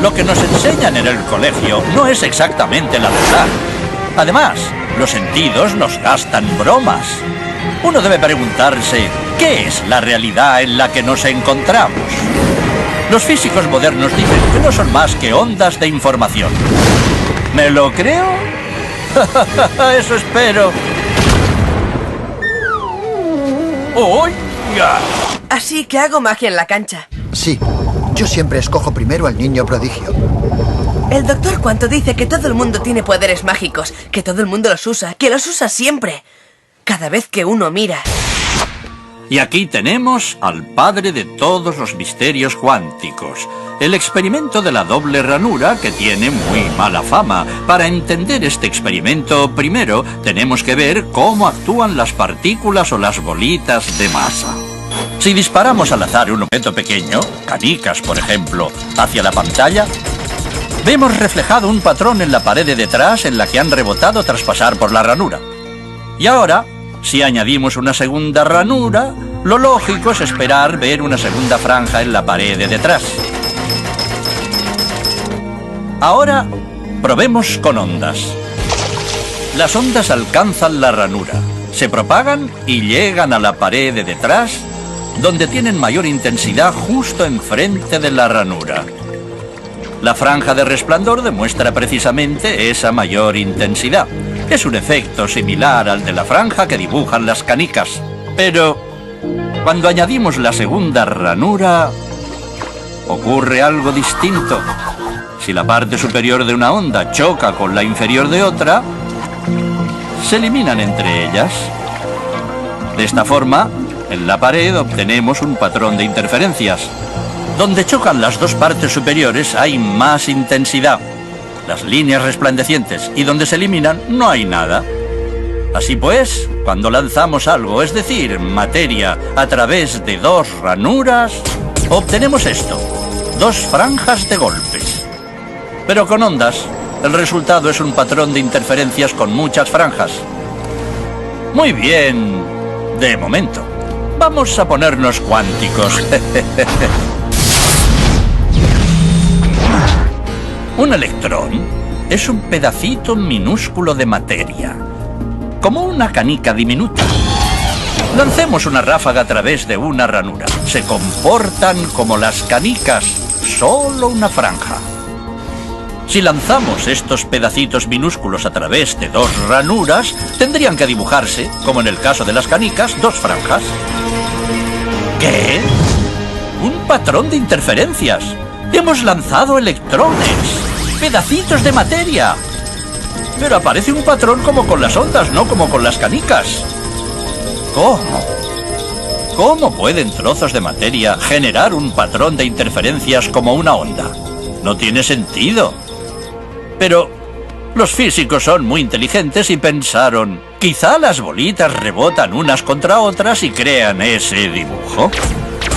lo que nos enseñan en el colegio no es exactamente la verdad. Además, los sentidos nos gastan bromas. Uno debe preguntarse, ¿qué es la realidad en la que nos encontramos? Los físicos modernos dicen que no son más que ondas de información. ¿Me lo creo? Eso espero. ¡Oiga! Así que hago magia en la cancha. Sí, yo siempre escojo primero al niño prodigio. El doctor Quanto dice que todo el mundo tiene poderes mágicos, que todo el mundo los usa, que los usa siempre. Cada vez que uno mira. Y aquí tenemos al padre de todos los misterios cuánticos, el experimento de la doble ranura, que tiene muy mala fama. Para entender este experimento, primero tenemos que ver cómo actúan las partículas o las bolitas de masa. Si disparamos al azar un objeto pequeño, canicas por ejemplo, hacia la pantalla, vemos reflejado un patrón en la pared de detrás en la que han rebotado tras pasar por la ranura. Y ahora, si añadimos una segunda ranura, lo lógico es esperar ver una segunda franja en la pared de detrás. Ahora, probemos con ondas. Las ondas alcanzan la ranura, se propagan y llegan a la pared de detrás, donde tienen mayor intensidad justo enfrente de la ranura. La franja de resplandor demuestra precisamente esa mayor intensidad. Es un efecto similar al de la franja que dibujan las canicas. Pero cuando añadimos la segunda ranura, ocurre algo distinto. Si la parte superior de una onda choca con la inferior de otra, se eliminan entre ellas. De esta forma, en la pared obtenemos un patrón de interferencias. Donde chocan las dos partes superiores hay más intensidad, las líneas resplandecientes, y donde se eliminan no hay nada. Así pues, cuando lanzamos algo, es decir, materia, a través de dos ranuras, obtenemos esto, dos franjas de golpes. Pero con ondas, el resultado es un patrón de interferencias con muchas franjas. Muy bien, de momento. Vamos a ponernos cuánticos. Un electrón es un pedacito minúsculo de materia, como una canica diminuta. Lancemos una ráfaga a través de una ranura. Se comportan como las canicas, solo una franja. Si lanzamos estos pedacitos minúsculos a través de dos ranuras, tendrían que dibujarse, como en el caso de las canicas, dos franjas. ¿Qué? Un patrón de interferencias. Hemos lanzado electrones, pedacitos de materia. Pero aparece un patrón como con las ondas, no como con las canicas. ¿Cómo? ¿Cómo pueden trozos de materia generar un patrón de interferencias como una onda? No tiene sentido. Pero los físicos son muy inteligentes y pensaron, quizá las bolitas rebotan unas contra otras y crean ese dibujo.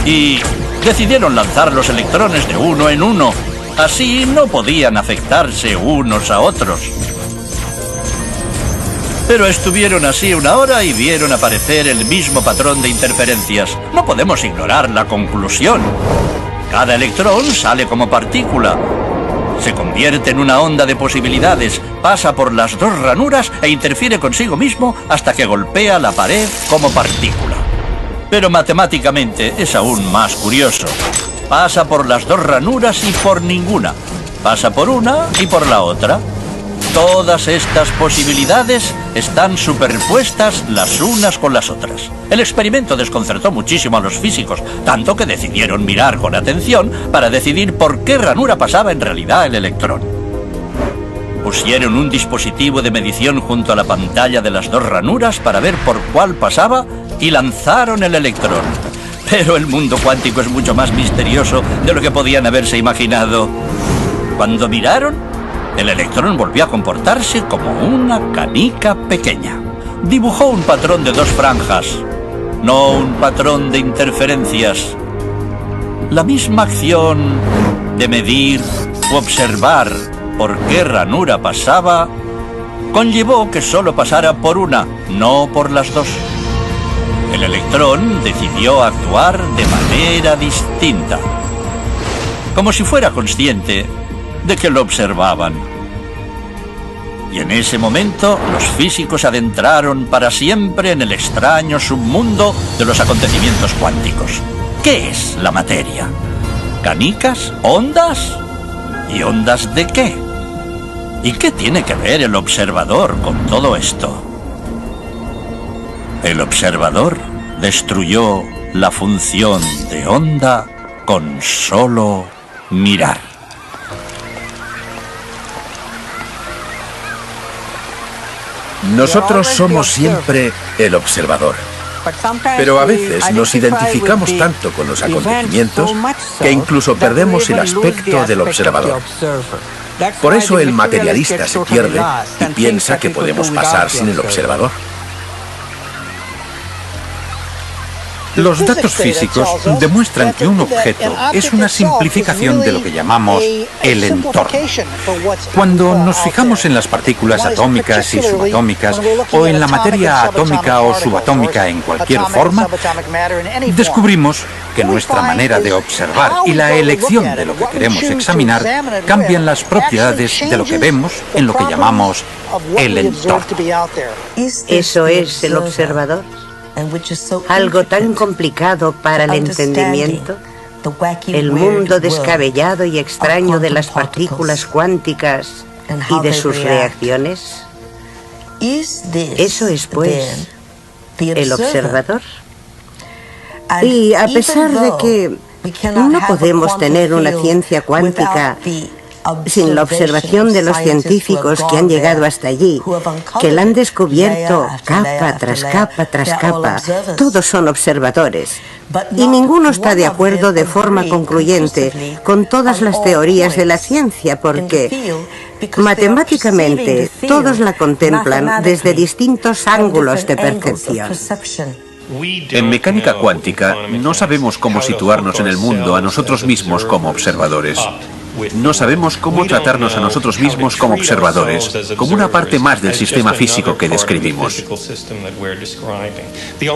Y decidieron lanzar los electrones de uno en uno. Así no podían afectarse unos a otros. Pero estuvieron así una hora y vieron aparecer el mismo patrón de interferencias. No podemos ignorar la conclusión. Cada electrón sale como partícula. Se convierte en una onda de posibilidades, pasa por las dos ranuras e interfiere consigo mismo hasta que golpea la pared como partícula. Pero matemáticamente es aún más curioso. Pasa por las dos ranuras y por ninguna. Pasa por una y por la otra. Todas estas posibilidades están superpuestas las unas con las otras. El experimento desconcertó muchísimo a los físicos, tanto que decidieron mirar con atención para decidir por qué ranura pasaba en realidad el electrón. Pusieron un dispositivo de medición junto a la pantalla de las dos ranuras para ver por cuál pasaba y lanzaron el electrón. Pero el mundo cuántico es mucho más misterioso de lo que podían haberse imaginado. Cuando miraron, el electrón volvió a comportarse como una canica pequeña. Dibujó un patrón de dos franjas, no un patrón de interferencias. La misma acción de medir u observar por qué ranura pasaba conllevó que solo pasara por una, no por las dos. El electrón decidió actuar de manera distinta. como si fuera consciente de que lo observaban. Y en ese momento los físicos se adentraron para siempre en el extraño submundo de los acontecimientos cuánticos. ¿Qué es la materia? ¿Canicas? ¿Ondas? ¿Y ondas de qué? ¿Y qué tiene que ver el observador con todo esto? El observador destruyó la función de onda con solo mirar. Nosotros somos siempre el observador, pero a veces nos identificamos tanto con los acontecimientos que incluso perdemos el aspecto del observador. Por eso el materialista se pierde y piensa que podemos pasar sin el observador. Los datos físicos demuestran que un objeto es una simplificación de lo que llamamos el entorno. Cuando nos fijamos en las partículas atómicas y subatómicas, o en la materia atómica o subatómica en cualquier forma, descubrimos que nuestra manera de observar y la elección de lo que queremos examinar cambian las propiedades de lo que vemos en lo que llamamos el entorno. Eso es el observador. Algo tan complicado para el entendimiento, el mundo descabellado y extraño de las partículas cuánticas y de sus reacciones. Eso es, pues, el observador. Y a pesar de que no podemos tener una ciencia cuántica sin la observación de los científicos que han llegado hasta allí, que la han descubierto capa tras capa tras capa, todos son observadores. Y ninguno está de acuerdo de forma concluyente con todas las teorías de la ciencia, porque matemáticamente todos la contemplan desde distintos ángulos de percepción. En mecánica cuántica no sabemos cómo situarnos en el mundo a nosotros mismos como observadores. No sabemos cómo tratarnos a nosotros mismos como observadores, como una parte más del sistema físico que describimos.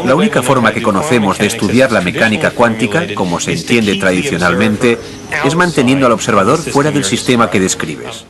La única forma que conocemos de estudiar la mecánica cuántica, como se entiende tradicionalmente, es manteniendo al observador fuera del sistema que describes.